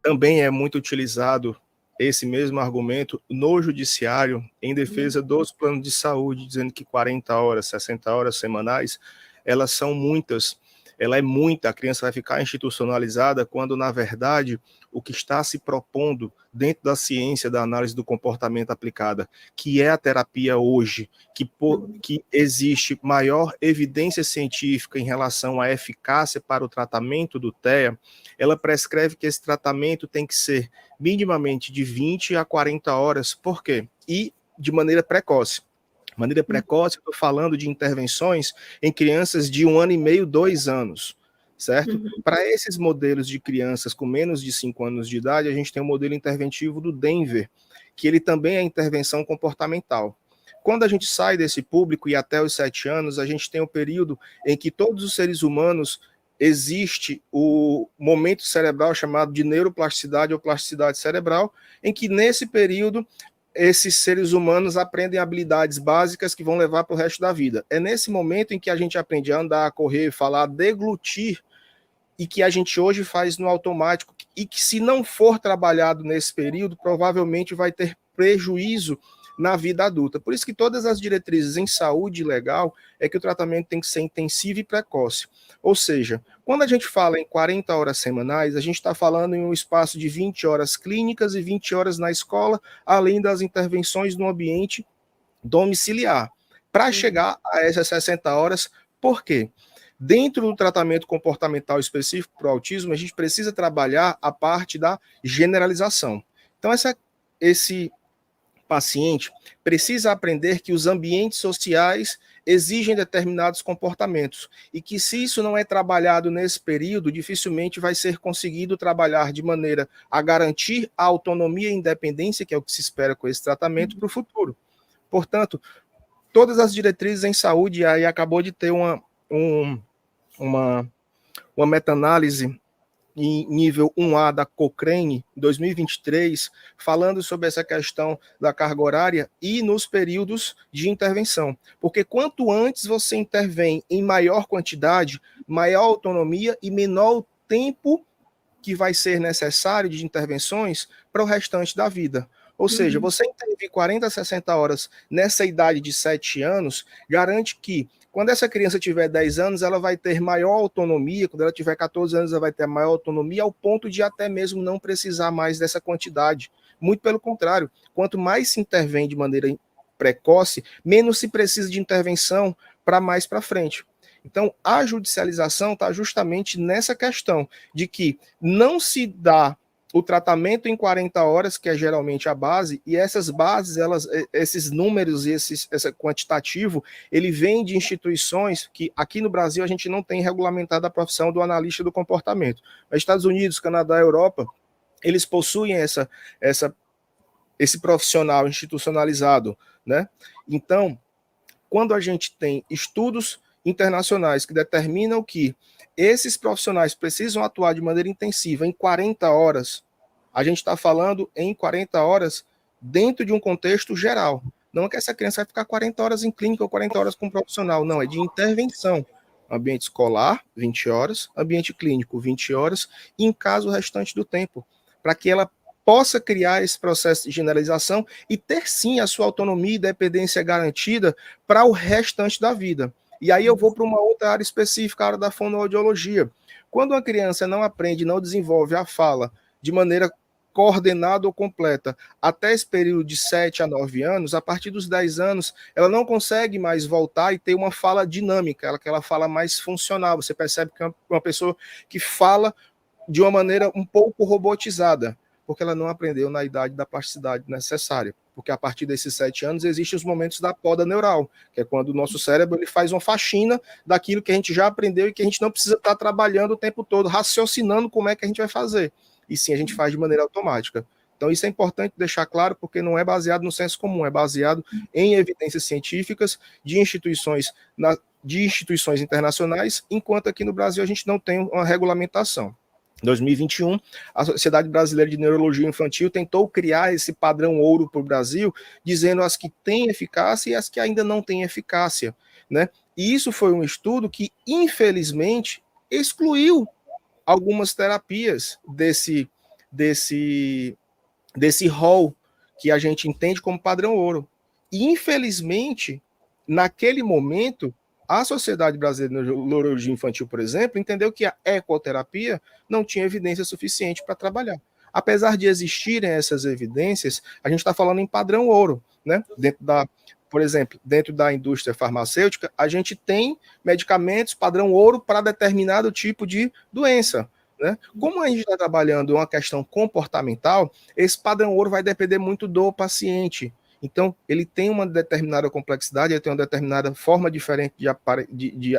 Também é muito utilizado esse mesmo argumento no judiciário em defesa dos planos de saúde, dizendo que 40 horas, 60 horas semanais, elas são muitas, ela é muita, a criança vai ficar institucionalizada quando, na verdade, o que está se propondo dentro da ciência da análise do comportamento aplicada, que é a terapia hoje, que existe maior evidência científica em relação à eficácia para o tratamento do TEA, ela prescreve que esse tratamento tem que ser minimamente de 20 a 40 horas. Por quê? E de maneira precoce. Maneira precoce, eu estou falando de intervenções em crianças de 1 ano e meio, 2 anos, certo? Para esses modelos de crianças com menos de 5 anos de idade, a gente tem o modelo interventivo do Denver, que ele também é intervenção comportamental. Quando a gente sai desse público e até os 7 anos, a gente tem o período em que todos os seres humanos existe o momento cerebral chamado de neuroplasticidade ou plasticidade cerebral, em que nesse período esses seres humanos aprendem habilidades básicas que vão levar para o resto da vida. É nesse momento em que a gente aprende a andar, a correr, falar, deglutir, e que a gente hoje faz no automático, e que se não for trabalhado nesse período, provavelmente vai ter prejuízo na vida adulta. Por isso que todas as diretrizes em saúde legal é que o tratamento tem que ser intensivo e precoce. Ou seja, quando a gente fala em 40 horas semanais, a gente está falando em um espaço de 20 horas clínicas e 20 horas na escola, além das intervenções no ambiente domiciliar. Para chegar a essas 60 horas, por quê? Dentro do tratamento comportamental específico para o autismo, a gente precisa trabalhar a parte da generalização. Então, esse paciente precisa aprender que os ambientes sociais exigem determinados comportamentos e que, se isso não é trabalhado nesse período, dificilmente vai ser conseguido trabalhar de maneira a garantir a autonomia e independência, que é o que se espera com esse tratamento, para o futuro. Portanto, todas as diretrizes em saúde, aí acabou de ter uma meta-análise em nível 1A da Cochrane, em 2023, falando sobre essa questão da carga horária e nos períodos de intervenção. Porque quanto antes você intervém em maior quantidade, maior autonomia e menor tempo que vai ser necessário de intervenções para o restante da vida. Ou seja, você intervir 40 a 60 horas nessa idade de 7 anos, garante que quando essa criança tiver 10 anos, ela vai ter maior autonomia, quando ela tiver 14 anos, ela vai ter maior autonomia, ao ponto de até mesmo não precisar mais dessa quantidade. Muito pelo contrário, quanto mais se intervém de maneira precoce, menos se precisa de intervenção para mais para frente. Então, a judicialização está justamente nessa questão de que não se dá o tratamento em 40 horas, que é geralmente a base, e essas bases, esses números e esse quantitativo, ele vem de instituições que aqui no Brasil a gente não tem regulamentado a profissão do analista do comportamento. Nos Estados Unidos, Canadá, Europa, eles possuem esse profissional institucionalizado, né? Então, quando a gente tem estudos internacionais que determinam que esses profissionais precisam atuar de maneira intensiva em 40 horas, a gente está falando em 40 horas dentro de um contexto geral. Não é que essa criança vai ficar 40 horas em clínica ou 40 horas com um profissional, não, é de intervenção. Ambiente escolar, 20 horas, ambiente clínico, 20 horas, e em caso o restante do tempo, para que ela possa criar esse processo de generalização e ter sim a sua autonomia e dependência garantida para o restante da vida. E aí eu vou para uma outra área específica, a área da fonoaudiologia. Quando uma criança não aprende, não desenvolve a fala de maneira coordenada ou completa até esse período de 7 a 9 anos, a partir dos 10 anos, ela não consegue mais voltar e ter uma fala dinâmica, aquela fala mais funcional. Você percebe que é uma pessoa que fala de uma maneira um pouco robotizada, porque ela não aprendeu na idade da plasticidade necessária. Porque a partir desses 7 anos existem os momentos da poda neural, que é quando o nosso cérebro ele faz uma faxina daquilo que a gente já aprendeu e que a gente não precisa estar trabalhando o tempo todo, raciocinando como é que a gente vai fazer. E sim, a gente faz de maneira automática. Então, isso é importante deixar claro, porque não é baseado no senso comum, é baseado em evidências científicas de instituições internacionais, enquanto aqui no Brasil a gente não tem uma regulamentação. Em 2021, a Sociedade Brasileira de Neurologia Infantil tentou criar esse padrão ouro para o Brasil, dizendo as que têm eficácia e as que ainda não têm eficácia, né? E isso foi um estudo que, infelizmente, excluiu algumas terapias desse rol que a gente entende como padrão ouro. E, infelizmente, naquele momento, a Sociedade Brasileira de Neurologia Infantil, por exemplo, entendeu que a ecoterapia não tinha evidência suficiente para trabalhar. Apesar de existirem essas evidências, a gente está falando em padrão ouro, né? Por exemplo, dentro da indústria farmacêutica, a gente tem medicamentos padrão ouro para determinado tipo de doença, né? Como a gente está trabalhando uma questão comportamental, esse padrão ouro vai depender muito do paciente. Então, ele tem uma determinada complexidade, ele tem uma determinada forma diferente de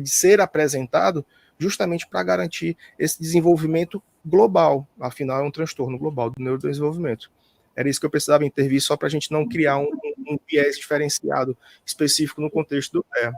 ser apresentado, justamente para garantir esse desenvolvimento global. Afinal, é um transtorno global do neurodesenvolvimento. Era isso que eu precisava intervir, só para a gente não criar um viés diferenciado específico no contexto do TEA.